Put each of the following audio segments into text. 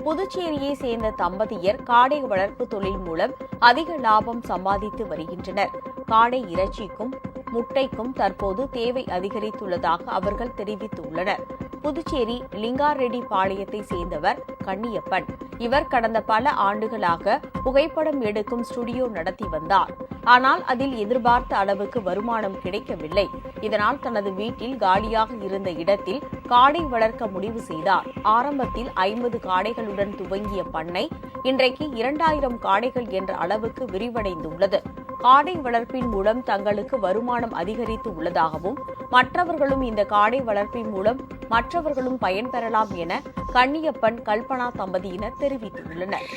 புதுச்சேரியை சேர்ந்த தம்பதியர் காடை வளர்ப்பு தொழில் மூலம் அதிக லாபம் சம்பாதித்து வருகின்றனர். காடை இறைச்சிக்கும் முட்டைக்கும் தற்போது தேவை அதிகரித்துள்ளதாக அவர்கள் தெரிவித்துள்ளனர். புதுச்சேரி லிங்காரெட்டி பாளையத்தை சேர்ந்தவர் கண்ணியப்பன். இவர் கடந்த பல ஆண்டுகளாக புகைப்படம் எடுக்கும் ஸ்டுடியோ நடத்தி வந்தார். ஆனால் அதில் எதிர்பார்த்த அளவுக்கு வருமானம் கிடைக்கவில்லை. இதனால் தனது வீட்டில் காலியாக இருந்த இடத்தில் காடை வளர்க்க முடிவு செய்தார். ஆரம்பத்தில் 50 காடைகளுடன் துவங்கிய பண்ணை இன்றைக்கு 2000 காடைகள் என்ற அளவுக்கு விரிவடைந்துள்ளது. காடை வளர்ப்பின் மூலம் தங்களுக்கு வருமானம் அதிகரித்து உள்ளதாகவும் மற்றவர்களும் இந்த காடை வளர்ப்பின் மூலம் மற்றவர்களும் பயன்பெறலாம் என கண்ணியப்பன் கல்பனா தம்பதியினர் தெரிவித்துள்ளனர்.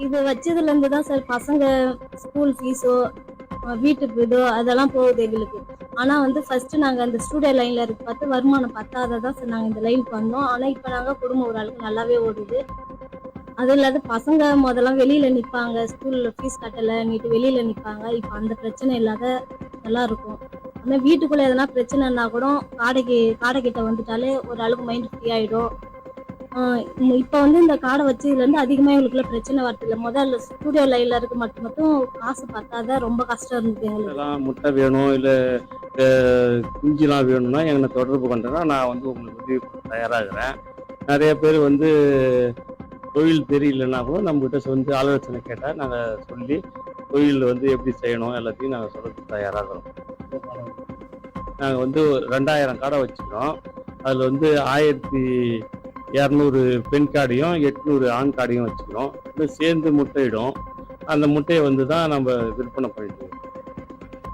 இது வச்சதுல இருந்து தான் சார் பசங்க ஸ்கூல் ஃபீஸோ வீட்டுக்கு இதோ அதெல்லாம் போகுது எங்களுக்கு. ஆனா ஃபர்ஸ்ட் நாங்க அந்த ஸ்டூடியோ லைன்ல பார்த்து வருமானம் பத்தாததான் சார் நாங்க இந்த லைனுக்கு வந்தோம். ஆனா இப்ப நாங்க குடும்பம் ஓரளவுக்கு நல்லாவே ஓடுது. அது இல்லாத பசங்க முதல்ல வெளியில நிற்பாங்க, ஸ்கூல்ல ஃபீஸ் கட்டலைன்னுட்டு வெளியில நிற்பாங்க. இப்போ அந்த பிரச்சனை இல்லாத நல்லா இருக்கும். ஆனால் வீட்டுக்குள்ள எதனா பிரச்சனைன்னா கூட காடை கிட்ட வந்துட்டாலே ஒரு அளவுக்கு மைண்ட் ஃப்ரீ ஆயிடும். இப்போ இந்த காடை வச்சதுலேருந்து அதிகமாக எங்களுக்குள்ள பிரச்சனை வரதில்லை. முதல்ல ஸ்டூடியோ லைன்ல இருக்க மட்டும் காசு பத்தாத ரொம்ப கஷ்டம் இருந்தது எங்களுக்கு. முட்டை வேணும் இல்லை குஞ்சுலாம் வேணும்னா என்னை தொடர்பு கொண்டேன்னா நான் உங்களுக்கு உதவி தயாராகிறேன். நிறைய பேர் தொழில் தெரியலன்னா கூட நம்மகிட்ட ஆலோசனை கேட்டால் நாங்கள் சொல்லி தொழில் எப்படி செய்யணும் எல்லாத்தையும் நாங்கள் சொல்ல தயாராகிறோம். நாங்கள் 2000 காடை வச்சுக்கிறோம். அதில் 1200 பெண் காடையும் 800 ஆண் காடையும் வச்சுக்கிறோம். சேர்ந்து முட்டையிடும். அந்த முட்டையை தான் நம்ம விற்பனை பண்ணிட்டு